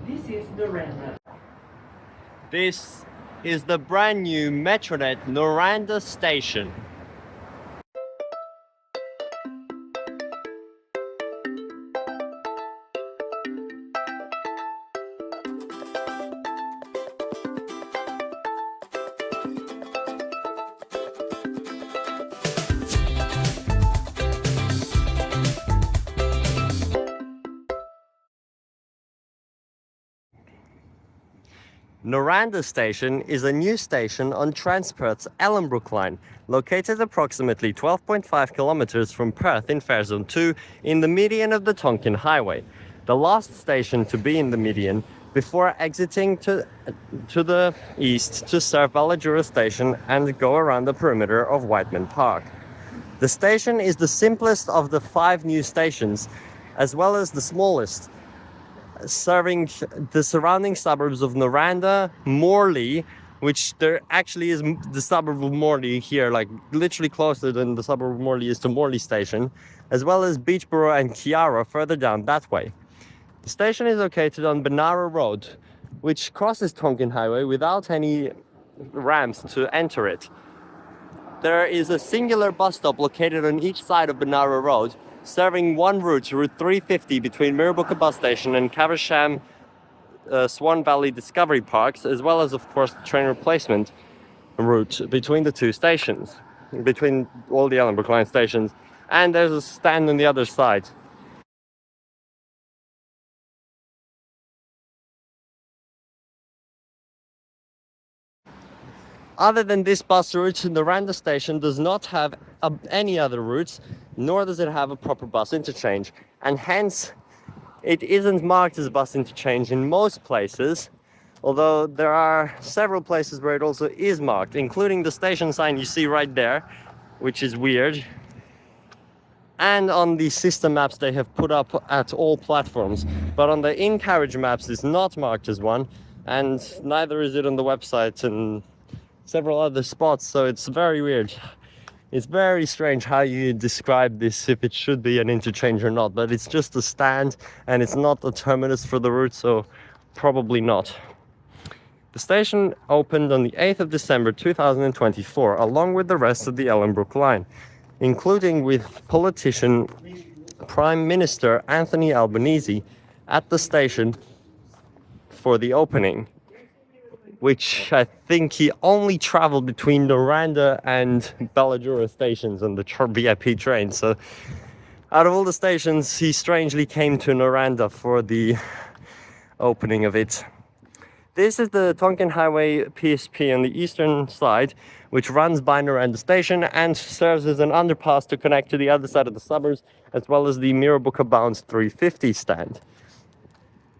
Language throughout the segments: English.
This is Noranda. This is the brand new METRONET Noranda Station. Noranda Station is a new station on Perth's Ellenbrook Line, located approximately 12.5 kilometers from Perth in Fare Zone 2 in the median of the Tonkin Highway, the last station to be in the median before exiting to the east to serve Ballajura Station and go around the perimeter of Whiteman Park. The station is the simplest of the 5 new stations, as well as the smallest, serving the surrounding suburbs of Noranda, Morley, which there actually is the suburb of Morley here, like literally closer than the suburb of Morley is to Morley Station, as well as Beachborough and Kiara further down that way. The station is located on Benara Road, which crosses Tonkin Highway without any ramps to enter it. There is a singular bus stop located on each side of Benara Road, serving one route, Route 350, between Mirrabooka Bus Station and Caversham Swan Valley Discovery Parks, as well as, of course, the train replacement route between the two stations, between all the Ellenbrook Line stations, and there's a stand on the other side. Other than this bus route, Noranda Station does not have any other routes, nor does it have a proper bus interchange, and hence it isn't marked as a bus interchange in most places, although there are several places where it also is marked, including the station sign you see right there, which is weird. And on the system maps they have put up at all platforms, but on the in-carriage maps it's not marked as one, and neither is it on the website and several other spots, so it's very weird. It's very strange how you describe this, if it should be an interchange or not, but it's just a stand and it's not a terminus for the route, so probably not. The station opened on the 8th of December 2024, along with the rest of the Ellenbrook Line, including with politician Prime Minister Anthony Albanese at the station for the opening, which I think he only traveled between Noranda and Ballajura stations on the VIP train. So out of all the stations, he strangely came to Noranda for the opening of it. This is the Tonkin Highway PSP on the eastern side, which runs by Noranda Station and serves as an underpass to connect to the other side of the suburbs, as well as the Mirrabooka bound 350 stand.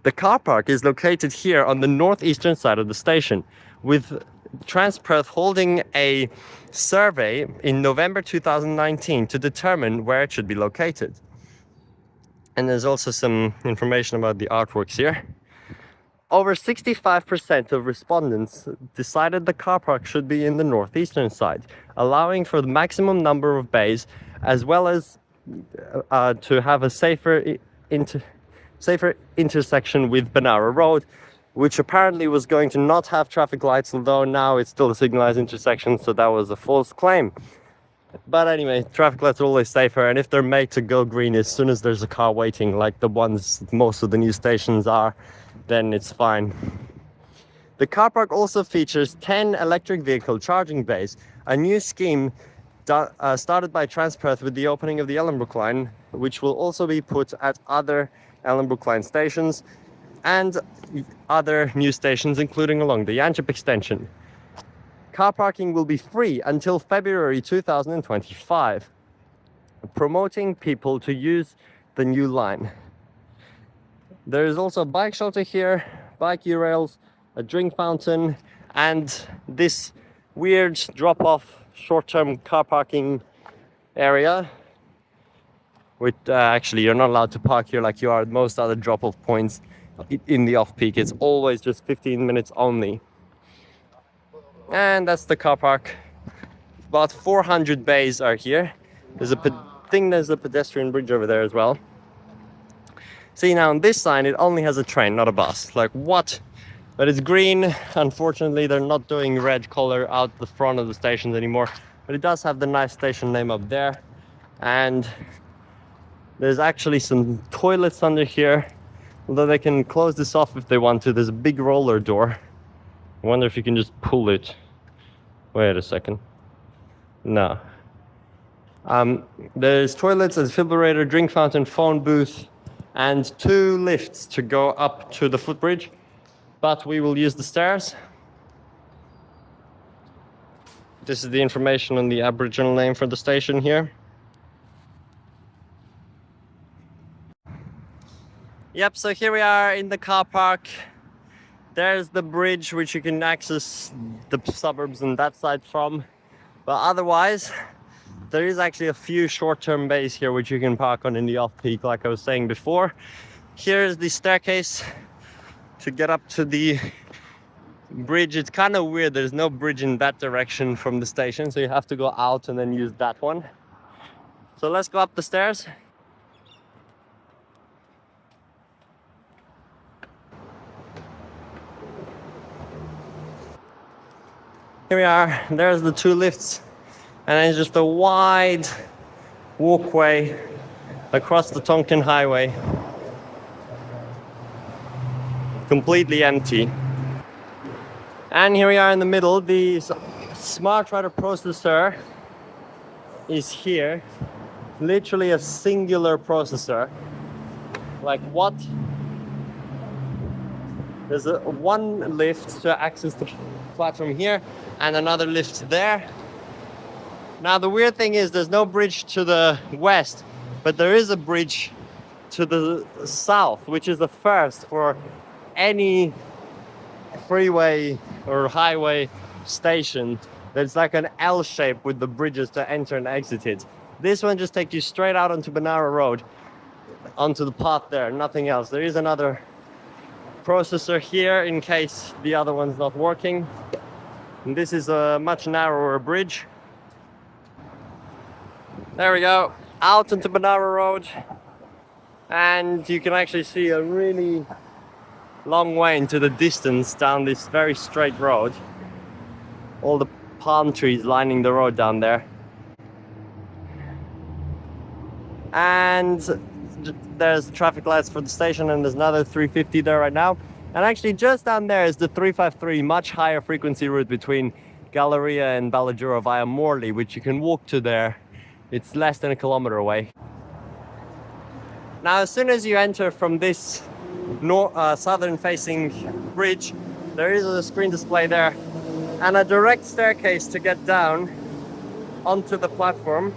The car park is located here on the northeastern side of the station, with Transperth holding a survey in November 2019 to determine where it should be located. And there's also some information about the artworks here. Over 65% of respondents decided the car park should be in the northeastern side, allowing for the maximum number of bays, as well as to have a safer intersection with Benara Road, which apparently was going to not have traffic lights, although now it's still a signalized intersection, so that was a false claim. But anyway, traffic lights are always safer, and if they're made to go green as soon as there's a car waiting, like the ones most of the new stations are, then it's fine. The car park also features 10 electric vehicle charging bays, a new scheme started by Transperth with the opening of the Ellenbrook Line, which will also be put at other Ellenbrook Line stations and other new stations, including along the Yanchep extension. Car parking will be free until February 2025, promoting people to use the new line. There is also a bike shelter here, bike U-rails, a drink fountain, and this weird drop-off short-term car parking area. With actually, you're not allowed to park here like you are at most other drop-off points in the off-peak. It's always just 15 minutes only. And that's the car park. About 400 bays are here. There's a pedestrian bridge over there as well. See, now on this sign, it only has a train, not a bus. Like, what? But it's green. Unfortunately, they're not doing red color out the front of the stations anymore. But it does have the nice station name up there. And there's actually some toilets under here. Although they can close this off if they want to. There's a big roller door. I wonder if you can just pull it. Wait a second. No. There's toilets, a defibrillator, drink fountain, phone booth, and 2 lifts to go up to the footbridge. But we will use the stairs. This is the information on the Aboriginal name for the station here. Yep, so here we are in the car park. There's the bridge which you can access the suburbs on that side from. But otherwise, there is actually a few short-term bays here which you can park on in the off-peak, like I was saying before. Here's the staircase to get up to the bridge. It's kind of weird, there's no bridge in that direction from the station, so you have to go out and then use that one. So let's go up the stairs. Here we are, there's the 2 lifts, and it's just a wide walkway across the Tonkin Highway. Completely empty. And here we are in the middle. The Smart Rider processor is here. Literally a singular processor. Like, what? There's one lift to access the platform here and another lift there. Now the weird thing is there's no bridge to the west, but there is a bridge to the south, which is the first for any freeway or highway station. There's like an L shape with the bridges to enter and exit it. This one just takes you straight out onto Banara Road, onto the path there, nothing else. There is another processor here in case the other one's not working. And this is a much narrower bridge. There we go, out onto Banara Road. And you can actually see a really long way into the distance down this very straight road. All the palm trees lining the road down there. And there's traffic lights for the station, and there's another 350 there right now. And actually just down there is the 353, much higher frequency route between Galleria and Ballajura via Morley, which you can walk to there. It's less than a kilometer away. Now as soon as you enter from this southern facing bridge, there is a screen display there and a direct staircase to get down onto the platform.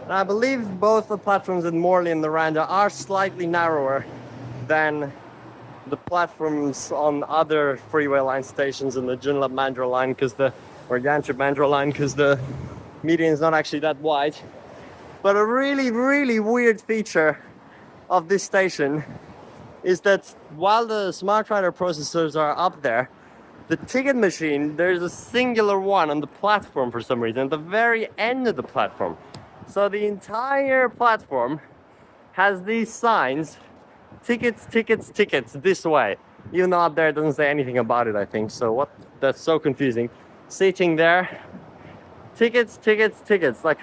And I believe both the platforms at Morley and Noranda are slightly narrower than the platforms on other freeway line stations in the Joondalup Mandurah line, or Yanchep Mandurah line, because the median is not actually that wide. But a really, really weird feature of this station is that while the Smart Rider processors are up there, the ticket machine, there's a singular one on the platform for some reason, at the very end of the platform. So the entire platform has these signs, tickets, tickets, tickets, this way. Even though up there it doesn't say anything about it, I think. So that's so confusing. Seating there, tickets, tickets, tickets. Like,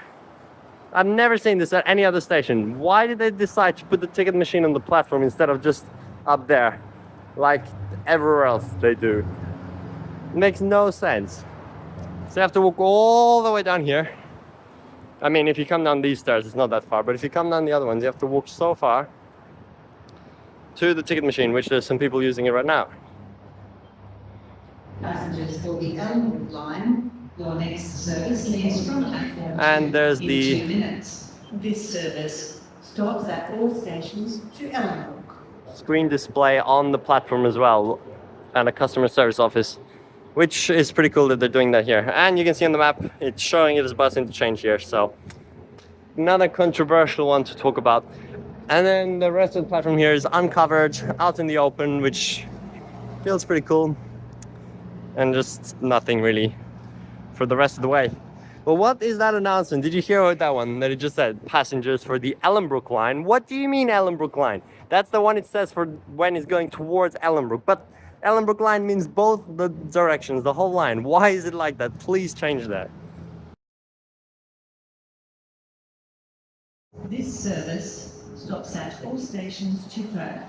I've never seen this at any other station. Why did they decide to put the ticket machine on the platform instead of just up there, like everywhere else they do? It makes no sense. So you have to walk all the way down here. I mean, if you come down these stairs, it's not that far, but if you come down the other ones, you have to walk so far to the ticket machine, which there's some people using it right now. Passengers for the Ellenbrook Line, your next service leaves from platform and there's in the 2 minutes. This service stops at all stations to Ellenbrook. Screen display on the platform as well, and a customer service office, which is pretty cool that they're doing that here. And you can see on the map, it's showing it as bus interchange here, so another controversial one to talk about. And then the rest of the platform here is uncovered, out in the open, which feels pretty cool. And just nothing really for the rest of the way. But what is that announcement? Did you hear what that one that it just said? Passengers for the Ellenbrook Line. What do you mean Ellenbrook Line? That's the one it says for when it's going towards Ellenbrook. But Ellenbrook Line means both the directions, the whole line. Why is it like that? Please change that. This service stops at all stations to Perth.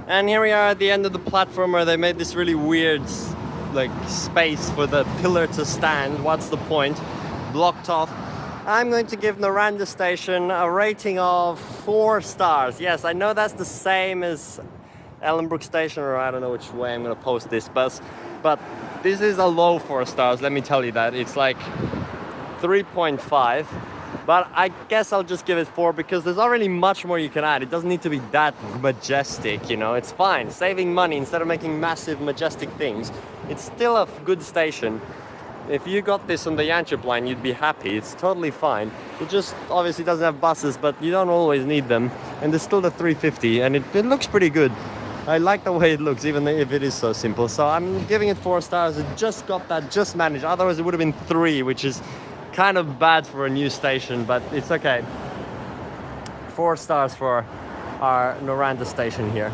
And here we are at the end of the platform where they made this really weird like space for the pillar to stand. What's the point? Blocked off. I'm going to give Noranda Station a rating of 4 stars. Yes, I know that's the same as Ellenbrook Station, or I don't know which way I'm going to post this, but this is a low 4 stars, let me tell you that. It's like 3.5, but I guess I'll just give it 4 because there's not really much more you can add. It doesn't need to be that majestic, you know, it's fine. Saving money instead of making massive majestic things. It's still a good station. If you got this on the Ellenbrook line, you'd be happy. It's totally fine. It just obviously doesn't have buses, but you don't always need them. And there's still the 350, and it looks pretty good. I like the way it looks, even if it is so simple. So I'm giving it 4 stars. It just got that, just managed. Otherwise it would have been 3, which is kind of bad for a new station, but it's okay. 4 stars for our Noranda Station here.